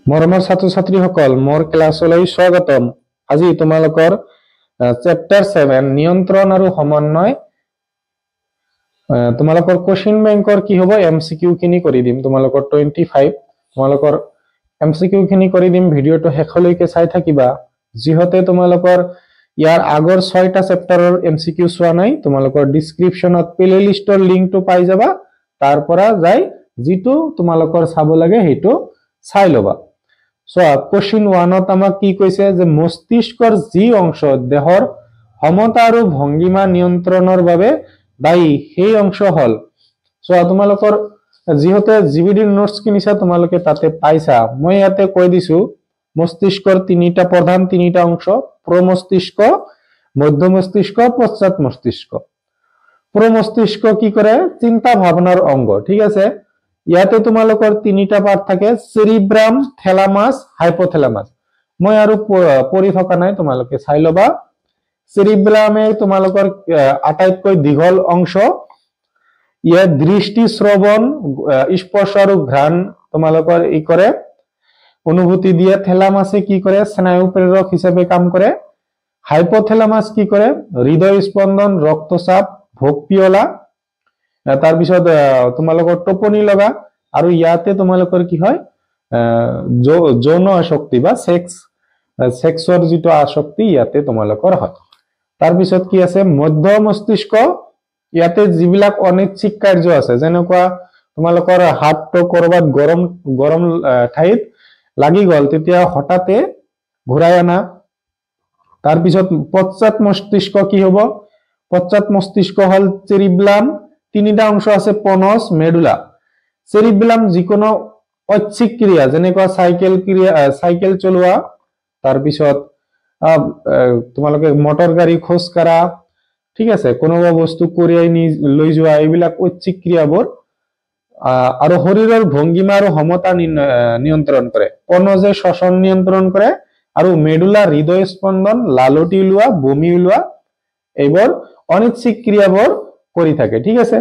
মৰমৰ ছাত্ৰ ছাত্ৰীসকল মোৰ ক্লাছলৈ স্বাগতম। আজি তোমালোকৰ চেপ্টাৰ 7 নিয়ন্ত্ৰণ আৰু সমন্বয় তোমালোকৰ কোশ্চেন বেংকৰ কি হ'ব এমসিকিউ খিনি কৰি দিম। তোমালোকৰ 25 তোমালোকৰ এমসিকিউ খিনি কৰি দিম। ভিডিঅটো শেষলৈকে চাই থাকিবা। যিহতে তোমালোকৰ ইয়াৰ আগৰ 6টা চেপ্টাৰৰ এমসিকিউ চোৱা নাই, তোমালোকৰ ডেসক্ৰিপচনত প্লেলিষ্টৰ লিংকটো পাই যাবা। তাৰ পৰা যাই যিটো তোমালোকৰ চাব লাগে সেইটো চাই লবা। কোশ্চেন 1ত আমাক কি কৈছে যে মস্তিষ্কৰ যি অংশ দেহৰ সমতা আৰু ভংগিমা নিয়ন্ত্ৰণৰ বাবে দায়ী সেই অংশ হল। তোমালোকৰ যিহতে জিবিডিৰ নোটস কিনিছা তোমালোকে তাতে পাইছা। মই ইয়াতে কৈ দিছো মস্তিষ্কৰ প্ৰধান তিনিটা অংশ, প্ৰমস্তিষ্ক, মধ্য মস্তিষ্ক, পশ্চাৎ মস্তিষ্ক। প্ৰমস্তিষ্ক কি কৰে? চিন্তা ভাৱনাৰ অংগ, ঠিক আছে। ইয়াতে তোমালোকৰ তিনিটা পাৰ্ট থাকে, চেৰিব্ৰাম, থেলামাস, হাইপোথেলামাস। মই আৰু পঢ়ি থকা নাই, তোমালোকে চাই লবা। চেৰিব্ৰামে তোমালোকৰ আটাইতকৈ দীঘল অংশ। ইয়াত দৃষ্টি, শ্ৰৱণ, স্পৰ্শ আৰু ঘ্ৰাণ তোমালোকৰ ই কৰে, অনুভূতি দিয়ে। থেলামাসে কি কৰে? স্নায়ু প্ৰেৰক হিচাপে কাম কৰে। হাইপোথেলামাস কি কৰে? হৃদয় স্পন্দন, ৰক্তচাপ, ভোক পিয়লা, তাৰপিছত তোমালোকৰ টোপনি লগা, আৰু ইয়াতে তোমালোকৰ কি হয় যৌন আসক্তি বা সেক্সৰ যিটো আসক্তি ইয়াতে তোমালোকৰ হয়। তাৰপিছত কি আছে? মধ্য মস্তিষ্ক। ইয়াতে যিবিলাক অনিচ্ছিক কাৰ্য আছে, যেনেকুৱা তোমালোকৰ হাতটো কৰবাত গৰম ঠাইত লাগি গল, তেতিয়া হঠাতে ঘূৰাই আনা। তাৰপিছত পশ্চাৎ মস্তিষ্ক কি হব? পশ্চাৎ মস্তিষ্ক হল চেৰিব্লাম, তিনিটা অংশ আছে, পনস, মেডুলা। চেৰিব্লাম যিকোনো ঐচ্ছিক ক্ৰিয়া, যেনেকুৱা চাইকেল চলোৱা, তাৰপিছত তোমালোকে মটৰ গাড়ী, খোজ কাঢ়া, ঠিক আছে, কোনোবা বস্তু কঢ়িয়াই লৈ যোৱা, এইবিলাক ঐচ্ছিক ক্ৰিয়াবোৰ। আৰু শৰীৰৰ ভংগিমা আৰু সমতা নিয়ন্ত্ৰণ কৰে। পনজে শ্বসন নিয়ন্ত্ৰণ কৰে, আৰু মেডুলা হৃদয় স্পন্দন, লালটি ওলোৱা, বমি ওলোৱা, এইবোৰ অনিচ্ছিক ক্ৰিয়াবোৰ কৰি থাকে, ঠিক আছে।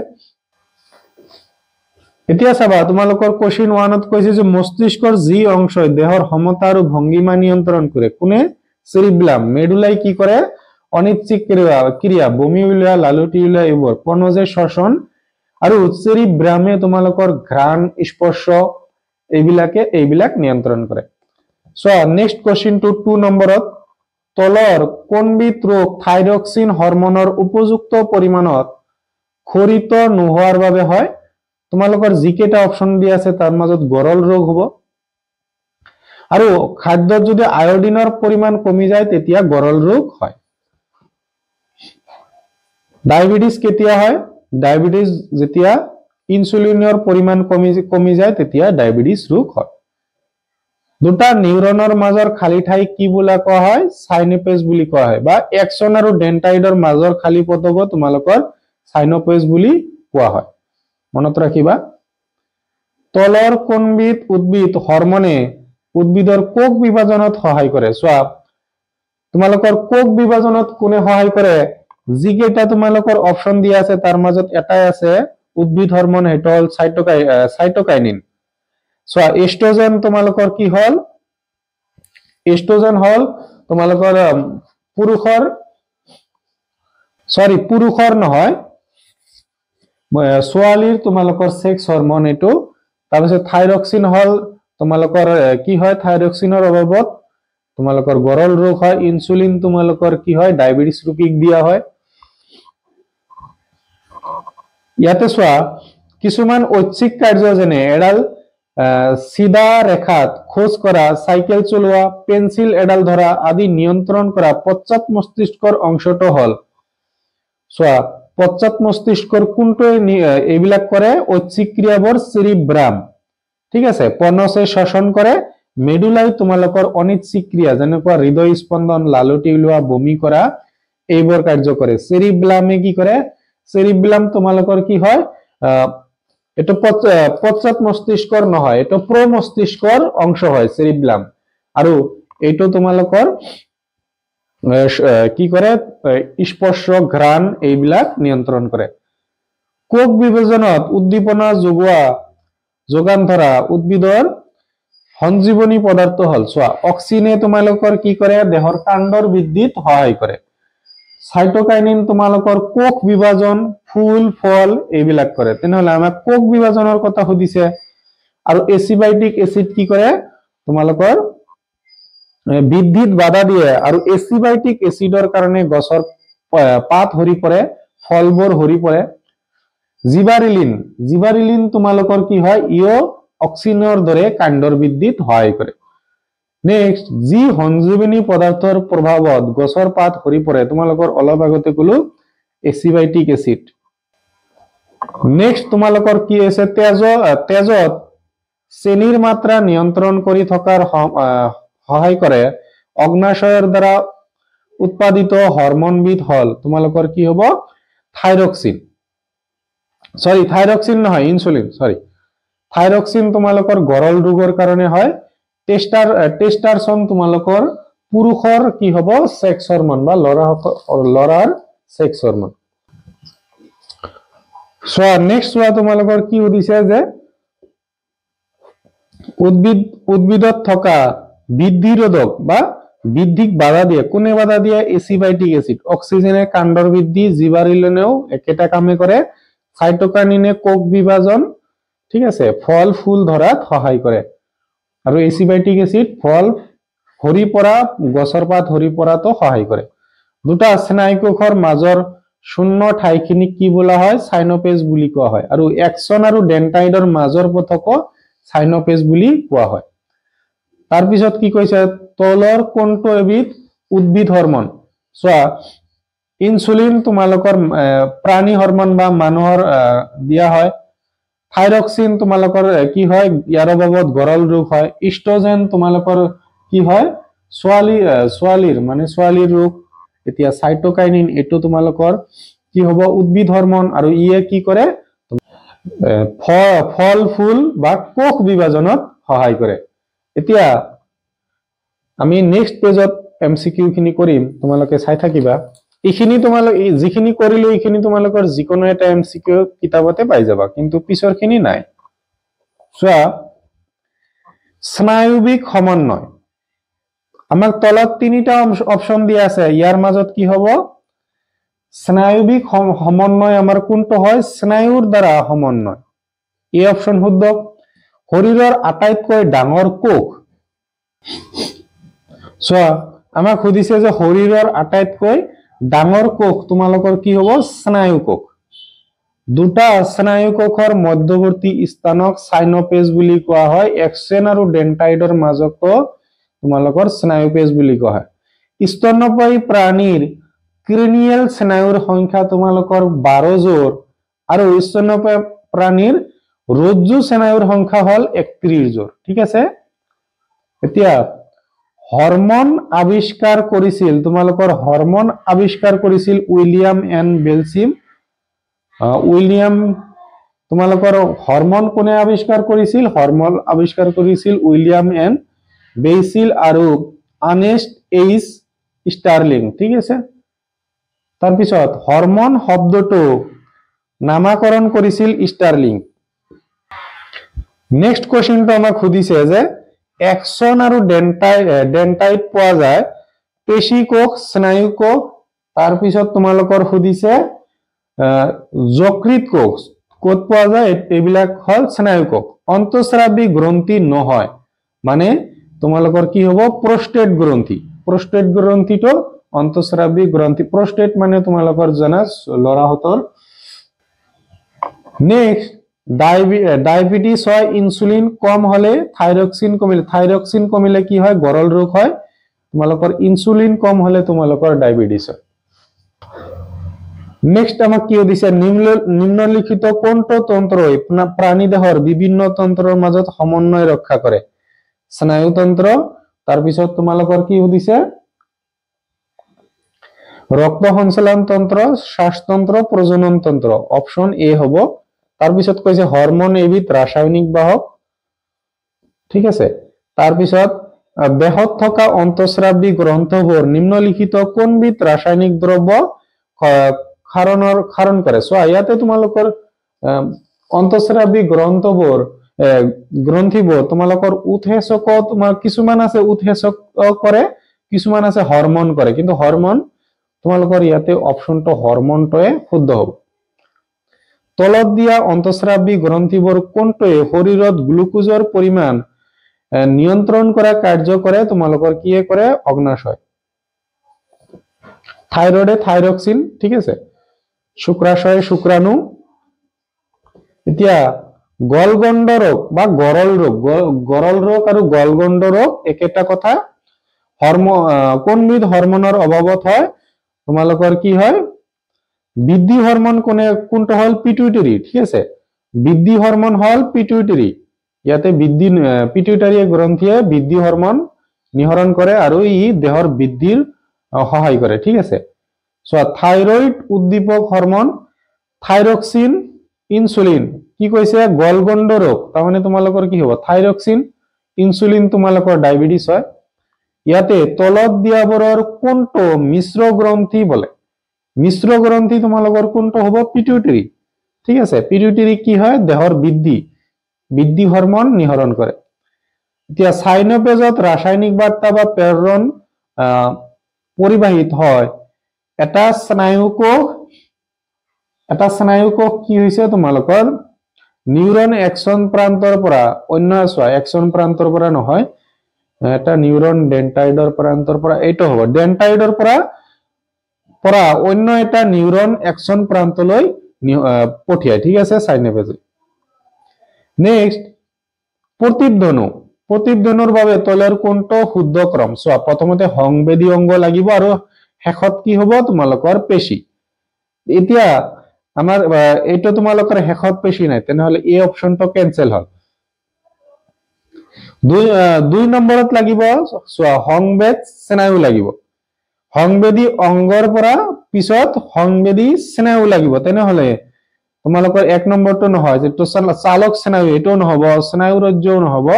এতিয়া চাবা, তোমালোকৰ কোশ্চেন 1ত কৈছে যে মস্তিষ্কৰ যি অংশই দেহৰ সমতা আৰু ভংগিমা নিয়ন্ত্ৰণ কৰে, কোনে? চেৰিব্লাম। মেডুলাই কি কৰে? অনিচ্ছিক ক্ৰিয়া, বমি ওলোৱা, লালটি ওলোৱা, এইবোৰ। পনজে শ্বসন, আৰু চেৰিব্ৰামে তোমালোকৰ ঘ্ৰাণ, স্পৰ্শ, এইবিলাক নিয়ন্ত্ৰণ কৰে। নেক্সট কোশ্চেনটো 2 নম্বৰত, তলৰ কোনবিধ ৰোগ থাইৰক্সিন হৰমনৰ উপযুক্ত পৰিমাণত খৰিত নোহোৱাৰ বাবে হয়? তোমালোকৰ যিকেইটা অপশন দিয়া আছে তাৰ মাজত গৰল ৰোগ হ'ব, আৰু খাদ্যত যদি আয়োডিনৰ পৰিমাণ কমি যায় তেতিয়া গৰল ৰোগ হয়। ডায়াবেটিস কেতিয়া হয়? ডায়াবেটিস যেতিয়া ইনসুলিনৰ পৰিমাণ কমি যায় তেতিয়া ডায়াবেটিস ৰোগ হয়। দুটা নিউৰনৰ মাজৰ খালী ঠাই কি বুলি কোৱা হয়? সাইনেপেজ বুলি কোৱা হয়, বা এক্সন আৰু ডেন্টাইডৰ মাজৰ খালী পদক তোমালোকৰ সাইনোপেজ বুলি কোৱা হয়। মনত ৰাখিবা। তলৰ কোনবিধ উদ্ভিদ হৰমনে উদ্ভিদৰ কোষ বিভাজনত সহায় কৰে? তোমালোকৰ কোষ বিভাজনত কোনে সহায় কৰে? যিকেইটা তোমালোকৰ অপশন দিয়া আছে তাৰ মাজত এটাই আছে উদ্ভিদ হৰমন, সেইটো হল সাইটোকাইনিন। এস্ট্ৰোজেন তোমালোকৰ কি হল? এস্ট্ৰোজেন হল তোমালোকৰ পুৰুষৰ নহয়, ছোৱালীৰ তোমালোকৰ সেক্স হৰমন এইটো। তাৰপিছত থাইৰক্সিন হল তোমালোকৰ কি হয়? থাইৰক্সিনৰ অভাৱত তোমালোকৰ গৰল ৰোগ হয়। ইনসুলিন তোমালোকৰ কি হয়? ডায়াবেটিস ৰোগীক দিয়া হয়। ইয়াতে চোৱা, কিছুমান ঐচ্ছিক কাৰ্য যেনে এডাল চিধা ৰেখাত খোজ কৰা, চাইকেল চলোৱা, পেন্সিল এডাল ধৰা আদি নিয়ন্ত্ৰণ কৰা পশ্চাৎ মস্তিষ্কৰ অংশটো হল। পশ্চাৎ মস্তিষ্কৰ কোনটো এইবিলাক কৰে? ঐচ্ছিক ক্ৰিয়াবোৰ চেৰিব্ৰাম, ঠিক আছে। পনসে শ্বসন কৰে। মেডুলাই তোমালোকৰ অনিচ্ছিক ক্ৰিয়া, যেনেকুৱা হৃদয় স্পন্দন, লালটি ওলোৱা, বমি কৰা, এইবোৰ কাৰ্য কৰে। চেৰিব্লামে কি কৰে? চেৰিব্লাম তোমালোকৰ কি হয়? এইটো পশ্চাৎ মস্তিষ্কৰ নহয়, এইটো প্ৰমস্তিষ্কৰ অংশ হয় চেৰিব্লাম, আৰু এইটো তোমালোকৰ কি কৰে? স্পৰ্শ, ঘ্ৰাণ, এইবিলাক নিয়ন্ত্ৰণ কৰে। কোষ বিভাজনত উদ্দীপনা যোগান ধৰা উদ্ভিদৰ সঞ্জীৱনী পদাৰ্থ হল চোৱা অক্সিনে তোমালোকৰ কি কৰে দেহৰ কাণ্ডৰ বৃদ্ধিত সহায় কৰে সাইটোকাইনিন তোমালোকৰ কোষ বিভাজন ফুল ফল এইবিলাক কৰে তেনেহলে আমাক কোষ বিভাজনৰ কথা সুধিছে আৰু এচিবাইটিক এসিড কি কৰে তোমালোকৰ বৃদ্ধিত বাধা দিয়ে আৰু এচিবাইটিক এসিডৰ কাৰণে গছৰ পাত হৰি পৰে ফলবোৰ হৰি পৰে জিবাৰিলিন তোমালোকৰ কি হয় ইও অক্সিনৰ দৰে কাণ্ডৰ বৃদ্ধিত সহায় কৰে নেক্সট যি সঞ্জীৱনী পদাৰ্থৰ প্ৰভাৱত গছৰ পাত হৰি পৰে তোমালোকৰ অলপ আগতে কলো এচিবাইটিক এসিড নেক্সট তোমালোকৰ কি আছে তেজত চেনিৰ মাত্ৰা নিয়ন্ত্ৰণ কৰি থকাৰ সহায় কৰে অগ্নাশয়ৰ দ্বাৰা উৎপাদিত হৰমোনবিধ হল তোমালোকৰ কি হ'ব থাইৰক্সিন নহয় ইনসুলিন থাইৰক্সিন তোমালোকৰ গৰল ৰোগৰ কাৰণে হয় টেষ্টাৰচন তোমালোকৰ পুৰুষৰ কি হ'ব সেক্স হৰমোন বা লৰাৰ সেক্স হৰমোন সো নেক্সট তোমালোকৰ কি সুধিছে যে উদ্ভিদত থকা বৃদ্ধিৰোধক বা বৃদ্ধিক বাধা দিয়ে কোনে বাধা দিয়ে এচিবাইটিক এসিড অক্সিজেনে কাণ্ডৰ বৃদ্ধি জিবাৰিলিনেও একেটা কামে কৰে সাইটোকাইনিনে কোষ বিভাজন ঠিক আছে ফল ফুল ধৰাত সহায় কৰে আৰু এচিবাইটিক এসিড ফল হৰি পৰা গছৰ পাত হৰি পৰাটো সহায় কৰে দুটা স্নায়ুকোষৰ মাজৰ শূন্য ঠাইখিনি কি বোলা হয় সাইনোপেজ বুলি কোৱা হয় আৰু এক্সন আৰু ডেন্টাইডৰ মাজৰ পথক সাইনোপেজ বুলি কোৱা হয় তাৰ পিছত কি কৈছে তলৰ কোনটো এবিধ উদ্ভিদ হৰমোন চোৱা ইনসুলিন তোমালোকৰ প্ৰাণী হৰমোন বা মানুহৰ দিয়া হয় থাইৰক্সিন তোমালোকৰ কি হয় ইয়াৰ বাবদ গৰল ৰোগ হয় ইষ্ট্ৰোজেন তোমালোকৰ কি হয় ছোৱালীৰ ৰোগ এতিয়া সাইটোকাইনিন এটো তোমালোকৰ কি হ'ব উদ্ভিদ হৰমোন আৰু ইয়ে কি কৰে ফল ফুল বা কোষ বিভাজনত সহায় কৰে এতিয়া আমি নেক্সট পেজত এমসিকিউ খিনি কৰিম তোমালোকে চাই থাকিবা এইখিনি তোমালোক যিখিনি কৰিলো এইখিনি তোমালোকৰ যিকোনো এটা এমসিকিউ কিতাপতে পাই যাবা কিন্তু পিছৰ খিনি নাই চোৱা স্নায়ুবিক সমন্বয় আমাক তলত তিনিটা অপচন দিয়া আছে ইয়াৰ মাজত কি হ'ব স্নায়ুবিক সমন্বয় আমাৰ কোনটো হয় স্নায়ুৰ দ্বাৰা সমন্বয় এই অপচন শুদ্ধ শৰীৰৰ আটাইতকৈ ডাঙৰ কোষ চোৱা আমাক সুধিছে যে শৰীৰৰ আটাইতকৈ ডাঙৰ কোষ তোমালোকৰ কি হ'ব স্নায়ু কোষ দুটা স্নায়ু কোষৰ মধ্যৱৰ্তী স্থানক সাইনোপেজ বুলি কোৱা হয় এক্সন আৰু ডেন্টাইডৰ মাজক তোমালোকৰ স্নায়ুপেজ বুলি কোৱা হয় স্তন্যপায়ী প্ৰাণীৰ ক্ৰেনিয়েল স্নায়ুৰ সংখ্যা তোমালোকৰ 12 জোৰ আৰু স্তন্যপায়ী প্ৰাণীৰ ৰজ্জু স্নায়ুৰ সংখ্যা হল 31 জোৰ ঠিক আছে এতিয়া হৰমোন আৱিষ্কাৰ কৰিছিল তোমালোকৰ হৰমোন আৱিষ্কাৰ কৰিছিল উইলিয়াম এন বেলচিম তোমালোকৰ হৰমোন কোনে আৱিষ্কাৰ কৰিছিল হৰমোন আৱিষ্কাৰ কৰিছিল উইলিয়াম এন বেইছিল আৰু আৰ্নেষ্ট এইচ ষ্টাৰ্লিং ঠিক আছে তাৰ পিছত হৰমোন শব্দটো নামাকৰণ কৰিছিল ষ্টাৰ্লিং নেক্সট কোৱেশ্চনটো আমাক সুধিছে যে এক্সন আৰু ডেন্টাইড পোৱা যায় পেশী কোষ স্নায়ু কোষ তাৰ পিছত তোমালোকৰ সুধিছে যকৃত কোষ ক'ত পোৱা যায় এইবিলাক হল স্নায়ু কোষ অন্তঃস্ৰাৱী গ্ৰন্থি নহয় মানে তোমালোকৰ কি হ'ব প্ৰস্টেট গ্ৰন্থিটো অন্তঃস্ৰাৱী গ্ৰন্থি প্ৰস্টেট মানে তোমালোকৰ জানা লৰাহতৰ নেক্সট ডায়াবেটিস হয় ইনসুলিন কম হলে থাইৰক্সিন কমিলে কি হয় গৰল ৰোগ হয় তোমালোকৰ ইনসুলিন কম হলে তোমালোকৰ ডায়াবেটিস হয় নেক্সট আমাক কি দিছে নিম্নলিখিত কোনটো তন্ত্ৰই প্ৰাণী দেহৰ বিভিন্ন তন্ত্ৰৰ মাজত সমন্বয় ৰক্ষা কৰে স্নায়ুতন্ত্ৰ তাৰ পিছত তোমালোকৰ কি দিছে ৰক্ত সঞ্চালন তন্ত্ৰ শ্বাসতন্ত্ৰ প্ৰজনন তন্ত্ৰ অপচন এ হ'ব তাৰ পিছত কৈছে হৰমোন এবিধ ৰাসায়নিক বাহক ঠিক আছে তাৰ পিছত দেহত থকা অন্তঃস্ৰাৱী গ্ৰন্থবোৰ নিম্নলিখিত কোনবিধ ৰাসায়নিক দ্ৰব্য ক্ষৰণ কৰে সো ইয়াতে তোমালোকৰ অন্তঃস্ৰাৱী গ্ৰন্থবোৰ গ্ৰন্থিবোৰ তোমালোকৰ উৎসেচক তোমাৰ কিছুমান আছে উৎসেচক কৰে, কিছুমান আছে হৰমন কৰে, কিন্তু হৰমন তোমালোকৰ ইয়াতে অপশনটো হৰমনটোৱে শুদ্ধ হ'ব। তলত দিয়া অন্তঃস্ৰাৱী গ্ৰন্থিবোৰ কোনটোৱে শৰীৰত গ্লুকোজৰ পৰিমাণ নিয়ন্ত্ৰণ কৰা কাৰ্য কৰে? তোমালোকৰ কি কৰে? অগ্নাশয়। থাইৰয়েডে থাইৰক্সিন, ঠিক আছে, শুক্ৰাশয় শুক্ৰাণু। এতিয়া গলগণ্ড ৰোগ বা গৰল ৰোগ, গৰল ৰোগ আৰু গলগণ্ড ৰোগ একেটা কথা। কোনবিধ হৰমনৰ অভাৱত হয়? তোমালোকৰ কি হয়? বৃদ্ধি হৰমন কোনটো হল? পিটুইটাৰি, ঠিক আছে, বৃদ্ধি হৰমন হল পিটুইটাৰি। ইয়াতে পিটুইটাৰি গ্ৰন্থিয়ে বৃদ্ধি হৰমন নিহৰণ কৰে আৰু ই দেহৰ বৃদ্ধিৰ সহায় কৰে, ঠিক আছে। থাইৰয়েড উদ্দীপক হৰমন থাইৰক্সিন, ইনসুলিন। কি কৈছে? গলগণ্ড ৰোগ, তাৰমানে তোমালোকৰ কি হ'ব? থাইৰক্সিন, ইনসুলিন তোমালোকৰ ডায়াবেটিস হয়। ইয়াতে তলত দিয়াবোৰৰ কোনটো মিশ্ৰ গ্ৰন্থি বলে? মিশ্ৰ গ্ৰন্থি তোমালোকৰ কোনটো হ'ব? পিটুইটাৰি, ঠিক আছে। পিটুইটাৰি কি হয়? দেহৰ বৃদ্ধি হৰমন নিহৰণ কৰে। এতিয়া সাইনোপেজত ৰাসায়নিক বাৰ্তা বা প্ৰেৰণ পৰিবাহিত হয়। এটা স্নায়ুকোষ কি হৈছে? তোমালোকৰ নিউৰন একশন প্ৰান্তৰ পৰা অন্য একশন প্ৰান্তৰ পৰা নহয়, এটা নিউৰন ডেন্টাইডৰ প্ৰান্তৰ পৰা, এইটো হ'ব ডেন্টাইডৰ পৰা অন্য এটা নিউৰন একশন প্ৰান্তলৈ পঠিয়ায়, ঠিক আছে, সাইনোপেজে। নেক্সট প্ৰতিবধনুৰ বাবে তলৰ কোনটো শুদ্ধ ক্ৰম? চোৱা, প্ৰথমতে সংবেদী অংগ লাগিব আৰু শেষত কি হ'ব? তোমালোকৰ পেশী। এতিয়া আমাৰ এইটো তোমালোকৰ শেষত পেশী নাই, তেনেহলে এই অপশনটো কেনসেল হল। 2 নম্বৰত লাগিব, চোৱা, সংবেদ স্নায়ু লাগিব। সংবেদী অংগৰ পৰা পিছত সংবেদী স্নায়ু লাগিব, তেনেহলে তোমালোকৰ 1 নম্বৰটো নহয়, যেটো চালক স্নায়ু, এটাও নহব, স্নায়ু ৰজ্জুও নহব,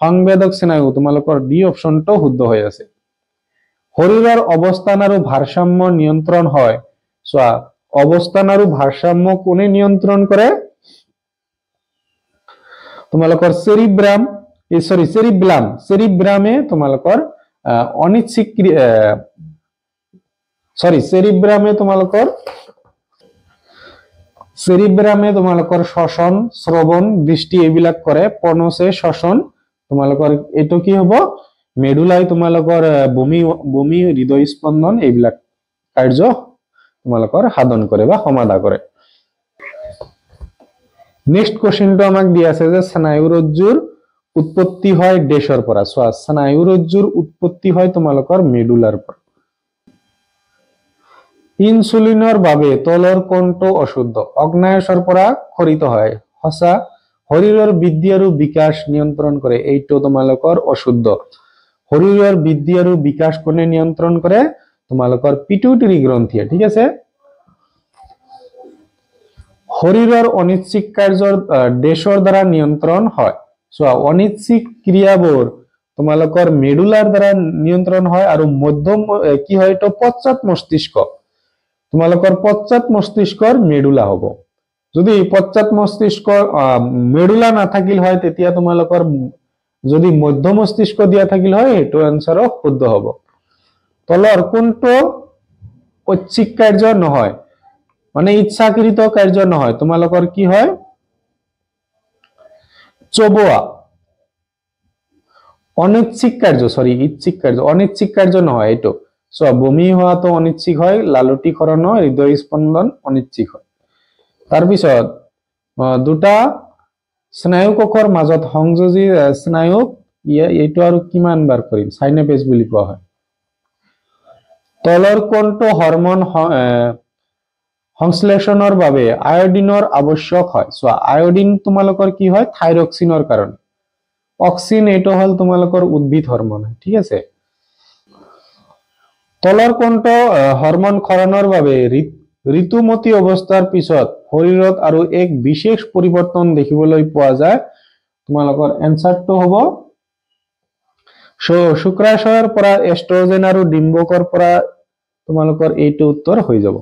সংবেদক স্নায়ু। তোমালোকৰ ডি অপশনটো শুদ্ধ হৈ আছে। শৰীৰৰ অৱস্থান আৰু ভাৰসাম্য নিয়ন্ত্ৰণ হয়। চোৱা, অৱস্থান আৰু ভাৰসাম্য কোনে নিয়ন্ত্ৰণ কৰে? তোমালোকৰ চেৰিব্ৰামে তোমালোকৰ অনিচ্ছিক চেৰিব্ৰামে তোমালোকৰ শ্বসন, শ্ৰৱণ, দৃষ্টি এইবিলাক কৰে। পনছে শ্বসন, তোমালোকৰ এইটো কি হ'ব? মেডুলাই তোমালোকৰ বমি, হৃদয় স্পন্দন এইবিলাক কাৰ্য তোমালোকৰ সাধন কৰে বা সমাধা কৰে। নেক্সট কোশ্চেনটো আমাক দিয়া আছে যে স্নায়ুৰজ্জুৰ উৎপত্তি হয় ডেশৰ পৰা। চোৱা, স্নায়ুৰজ্জুৰ উৎপত্তি হয় তোমালোকৰ মেডুলাৰ পৰা। ইনসুলিনৰ বাবে তলৰ কোনটো অশুদ্ধ? অগ্নাশয়ৰ পৰা খৰিত হয়, সঁচা। শৰীৰৰ বৃদ্ধি আৰু বিকাশ নিয়ন্ত্ৰণ কৰে, এইটো তোমালোকৰ অশুদ্ধ। শৰীৰৰ বৃদ্ধি আৰু বিকাশ কোনে নিয়ন্ত্ৰণ কৰে? তোমালোকৰ পিটুইটাৰি গ্ৰন্থিয়ে, ঠিক আছে। শৰীৰৰ অনিচ্ছিক কাৰ্যৰ ডেশৰ দ্বাৰা নিয়ন্ত্ৰণ হয়। চোৱা, অনিচ্ছিক ক্ৰিয়াবোৰ তোমালোকৰ মেডুলাৰ দ্বাৰা নিয়ন্ত্ৰণ হয় আৰু মধ্যম কি হয়? এইটো পশ্চাৎ মস্তিষ্ক, তোমালোকৰ পশ্চাৎ মস্তিষ্কৰ মেডুলা হ'ব। যদি পশ্চাৎ মস্তিষ্কৰ মেডুলা নাথাকিল হয়, তেতিয়া তোমালোকৰ যদি মধ্য মস্তিষ্ক দিয়া থাকিল হয়, এইটো আনসাৰো শুদ্ধ হ'ব। তলৰ কোনটো ঐচ্ছিক কাৰ্য নহয়, মানে ইচ্ছাকৃত কাৰ্য নহয়? তোমালোকৰ কি হয়? চবোৱা। অনিচ্ছিক কাৰ্য, ইচ্ছিক কাৰ্য, অনিচ্ছিক কাৰ্য নহয় এইটো। চোৱা, বমি হোৱাটো অনিচ্ছিক হয়, লালুটিকৰণ, হৃদয় স্পন্দন অনিচ্ছিক হয়। তাৰপিছত দুটা স্নায়ুকোষৰ মাজত সংযোজী স্নায়ুক, এইটো আৰু কিমান বাৰ কৰিম, সাইনোপেজ বুলি কোৱা হয়। তলৰ কোনটো হৰমন সংশ্লেষণৰ বাবে আয়োডিনৰ আৱশ্যক হয়? চোৱা, আয়োডিন তোমালোকৰ কি হয়? থাইৰক্সিনৰ কাৰণে। অক্সিন, এইটো হল তোমালোকৰ উদ্ভিদ হৰমন, ঠিক আছে। তলৰ কোনটো হৰমন ক্ষৰণৰ বাবে ঋতুমতী অৱস্থাৰ পিছত শৰীৰত আৰু এক বিশেষ পৰিৱৰ্তন দেখিবলৈ পোৱা যায়? তোমালোকৰ এনসাৰটো হ'ব শুক্ৰাশয়ৰ পৰা এষ্ট্ৰজেন আৰু ডিম্বকৰ পৰা তোমালোকৰ এইটো উত্তৰ হৈ যাব।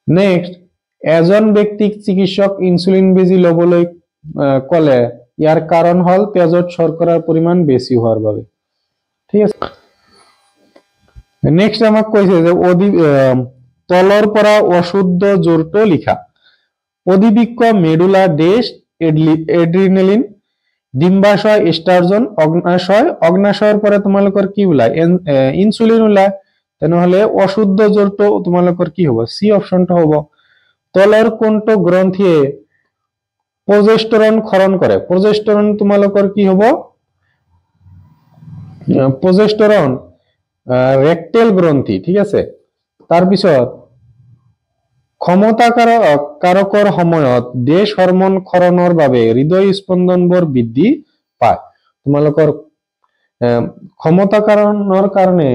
নেক্সট, এজন ব্যক্তিক চিকিৎসক ইনসুলিন বেজি লবলৈ কলে ইয়ার কারণ হল তেজত শর্করার পরিমাণ বেশি হওয়ার বাবে। ঠিক আছে, নেক্সট আমাক কৈছে যে তলৰ পৰা অশুদ্ধ জোৰটো লিখা। অধিবৃক্ক মেডুলা ডেশ এড্ৰিনেলিন, ডিম্বাশয় এস্ট্ৰাজন, অগ্নাশয়ৰ পৰা তোমালোকৰ কি ওলায় ইনসুলিন ওলায়। তেনেহলে অশুদ্ধ জোৰটো তোমালোকৰ কি হ'ব, সি অপশনটো হ'ব। তলৰ কোনটো গ্ৰন্থিয়ে প্ৰজেষ্টৰন ক্ষৰণ কৰে? প্ৰজেষ্টৰন তোমালোকৰ কি হ'ব, প্ৰজেষ্টৰন ৰেক্টেল গ্ৰন্থি। ঠিক আছে, তাৰপিছত ক্ষমতা কাৰকৰ সময়ত দেশ হৰমন ক্ষৰণৰ বাবে হৃদয় স্পন্দনবোৰ বৃদ্ধি পায়। তোমালোকৰ ক্ষমতা কাৰণৰ কাৰণে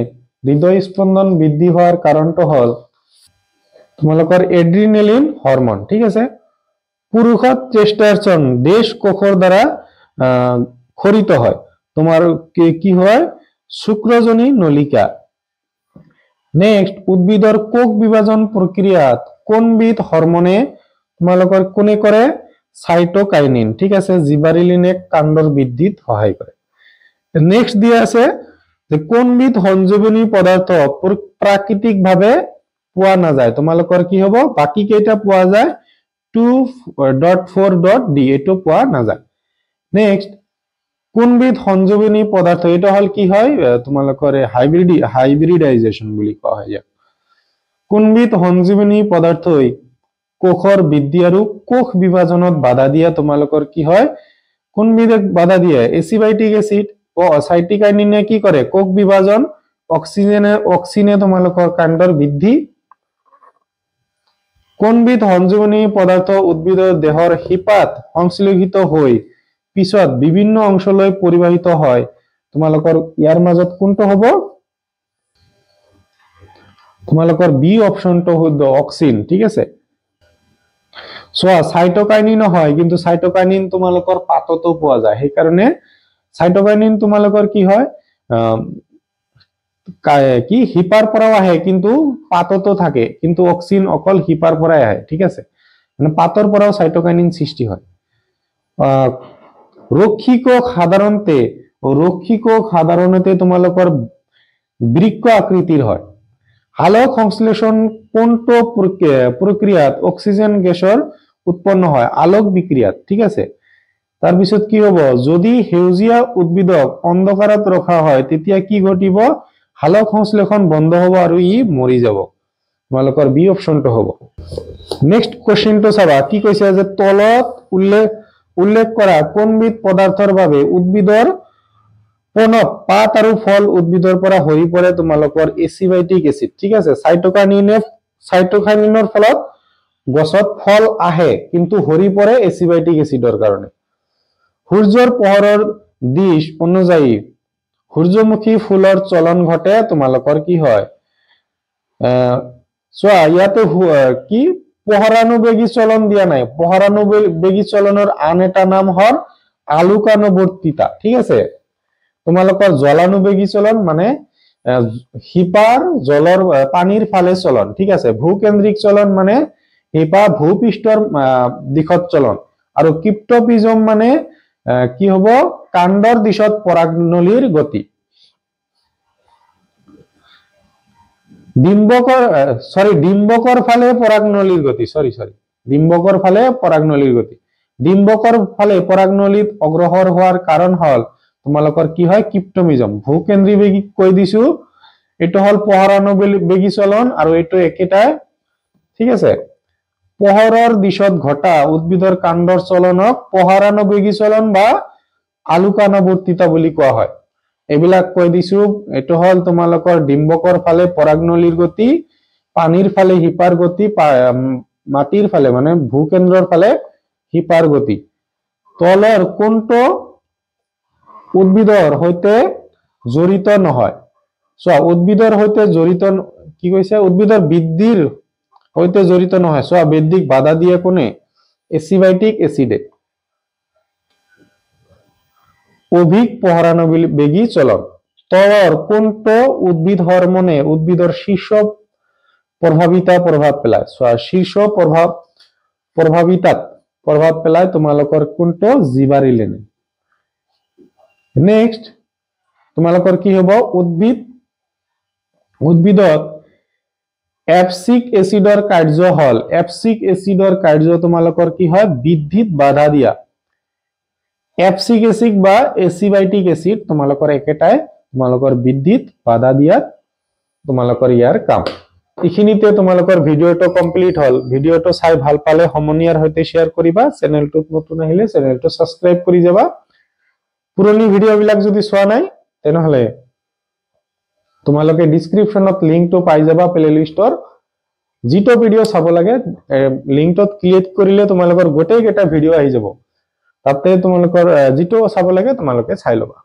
হৃদয় স্পন্দন বৃদ্ধি হোৱাৰ কাৰণটো হল তোমালোকৰ এড্ৰিনেলিন হৰমন। ঠিক আছে, পুৰুষত টেস্টোস্টেৰন দেশ কোষৰ দ্বাৰা খৰিত হয়। তোমাৰ কি হয়, শুক্ৰজনী নলিকা। নেক্সট, উদ্ভিদৰ কোষ বিভাজন প্ৰক্ৰিয়াত কোনবিধ হৰমনে তোমালোকৰ কোনে কৰে, সাইটোকাইনিন। ঠিক আছে, জিবাৰিলিনে কাণ্ডৰ বৃদ্ধিত সহায় কৰে। নেক্সট দিয়া আছে যে কোনবিধ সঞ্জীৱনী পদাৰ্থ প্ৰাকৃতিকভাৱে পোৱা নাযায়। তোমালোকৰ কি হ'ব, বাকি কেইটা পোৱা যায়, 2.4.d এইটো পোৱা নাযায়। নেক্সট, কোনবিধ সঞ্জীৱনী পদাৰ্থ, এটা হল কি হয় তোমালোকৰ হাইব্ৰিডাইজেশন বুলি কোৱা হয় ইয়াক। কোনবিধ সঞ্জীৱনী পদাৰ্থই কোষৰ বৃদ্ধি আৰু কোষ বিভাজনত বাধা দিয়া তোমালোকৰ কি হয়, কোনবিধে বাধা দিয়ে, এচিবাইটিক এসিড। সাইটোকাইনিনে কি কৰে, কোষ বিভাজন। অক্সিনে তোমালোকৰ কাণ্ডৰ বৃদ্ধি। কোনবিধ সঞ্জীৱনী পদাৰ্থ উদ্ভিদৰ দেহৰ শিপাত সংশ্লেষিত হৈ পিছত বিভিন্ন অংশলৈ পৰিবাহিত হয়। তোমালোকৰ ইয়াৰ মাজত কোনটো হ'ব, তোমালোকৰ বি অপশনটো হ'ব অক্সিন। ঠিক আছে, চোৱা সাইটোকাইনিন হয়, কিন্তু সাইটোকাইনিন তোমালোকৰ পাততো পোৱা যায়। সেইকাৰণে সাইটোকাইনিন তোমালোকৰ কি হয়, কি হিপাৰ পৰাও আহে কিন্তু পাততো থাকে, কিন্তু অক্সিন অকল হিপাৰ পৰাই আহে। ঠিক আছে, মানে পাতৰ পৰাও সাইটোকাইনিন সৃষ্টি হয়। ৰক্ষিকক সাধাৰণতে তোমালোকৰ বৃক্ক আকৃতিৰ হয়। হালক সংশ্লেষণ কোনটো প্ৰক্ৰিয়াত অক্সিজেন গেছৰ উৎপন্ন হয়, আলোক বিক্ৰিয়াত। ঠিক আছে, তাৰপিছত কি হ'ব, যদি সেউজীয়া উদ্ভিদক অন্ধকাৰত ৰখা হয় তেতিয়া কি ঘটিব, হালক সংশ্লেষণ বন্ধ হ'ব আৰু ই মৰি যাব। তোমালোকৰ বি অপশনটো হ'ব। নেক্সট কোশ্চেনটো চাবা, কি কৈছে যে তলত উল্লেখ কৰা কোনবিধ পদাৰ্থৰ বাবে উদ্ভিদৰ পনপ, পাত আৰু ফল উদ্ভিদৰ পৰা সৰি পৰে তোমালোকৰ এচিবাইটিক এসিড। ঠিক আছে, সাইটোকাইনিনৰ ফলত গছত ফল আহে কিন্তু সৰি পৰে এচিবাইটিক এসিডৰ কাৰণে। সূৰ্যৰ পোহৰৰ দিশ অনুযায়ী সূৰ্যমুখী ফুলৰ চলন ঘটে তোমালোকৰ কি হয়, চোৱা ইয়াতে কি পোহৰানুবেগী চলন দিয়া নাই। পোহৰানুবেগী চলনৰ আন এটা নাম হল আলোকানুবৰ্তিতা। ঠিক আছে, তোমালোকৰ জলানুবেগী চলন মানে শিপাৰ জলৰ পানীৰ ফালে চলন। ঠিক আছে, ভূকেন্দ্ৰিক চলন মানে শিপা ভূপৃষ্ঠৰ দিশত চলন, আৰু ক্ৰিপ্টোপিজম মানে কি হ'ব, কাণ্ডৰ দিশত পৰাগনলীৰ গতি। ডিম্বকৰ ফালে পৰাগনলীৰ গতি, ডিম্বকৰ ফালে পৰাগনলীৰ গতি। ডিম্বকৰ ফালে পৰাগনলীত অগ্ৰসৰ হোৱাৰ কাৰণ হল তোমালোকৰ কি হয়, ক্ৰিপ্টোপিজম। ভূকেন্দ্ৰীবেগী কৈ দিছো, এইটো হল পোহৰানুবেগী চলন, আৰু এইটো একেটাই। ঠিক আছে, পোহৰৰ দিশত ঘটা উদ্ভিদৰ কাণ্ডৰ চলনক পোহৰানুবেগী চলন বা আলোকানুবৰ্তিতা বুলি কোৱা হয়। এইবিলাক কৈ দিছো, এইটো হল তোমালোকৰ ডিম্বকৰ ফালে পৰাগনলীৰ গতি, পানীৰ ফালে শিপাৰ গতি, মাটিৰ ফালে মানে ভূকেন্দ্ৰৰ ফালে শিপাৰ গতি। তলৰ কোনটো উদ্ভিদৰ সৈতে জড়িত নহয়, চোৱা উদ্ভিদৰ সৈতে জড়িত, কি কৈছে, উদ্ভিদৰ বৃদ্ধিৰ সৈতে জড়িত নহয়। চোৱা বৃদ্ধিক বাধা দিয়ে কোনে, এচিবাইটিক এসিডে। অধিক পোহৰানুবেগী চলন, তলৰ কোনটো উদ্ভিদ হৰমনে উদ্ভিদৰ শীৰ্ষ প্ৰভাৱিতা প্ৰভাৱ পেলায়। চোৱা শীৰ্ষ প্ৰভাৱিতাত প্ৰভাৱ পেলাই তোমালোকৰ কোনটো জিবাৰি লেনে নেক্সট তোমালোকৰ কি হ'ব উদ্ভিদত এপসিক এসিডৰ কাৰ্য হল এপসিক এসিডৰ কাৰ্য তোমালোকৰ কি হয় বৃদ্ধিত বাধা দিয়া এপসিক এসিড বা এসিবাইটিক এসিড তোমালোকৰ একেটাই তোমালোকৰ বৃদ্ধিত বাধা দিয়াত তোমালোকৰ ইয়াৰ কাম ইখিনিতে তোমালোকৰ ভিডিওটো কমপ্লিট হল ভিডিওটো চাই ভাল পালে সমনিয়াৰ হৈতে শেয়াৰ কৰিবা চেনেলটোত নতুন আহিলে চেনেলটো সাবস্ক্ৰাইব কৰি যাবা পুৰণি ভিডিও বিলাক যদি চোৱা নাই তেনেহলে তোমালোকে ডেসক্ৰিপচনত লিংকটো পাই যাবা প্লেলিষ্টৰ যিটো ভিডিও চাব লাগে লিংকটোত ক্লিক কৰিলে তোমালোকৰ গোটেই কেটা ভিডিও আহি যাব তাতে তোমালোকৰ যিটো চাব লাগে তোমালোকে চাই লবা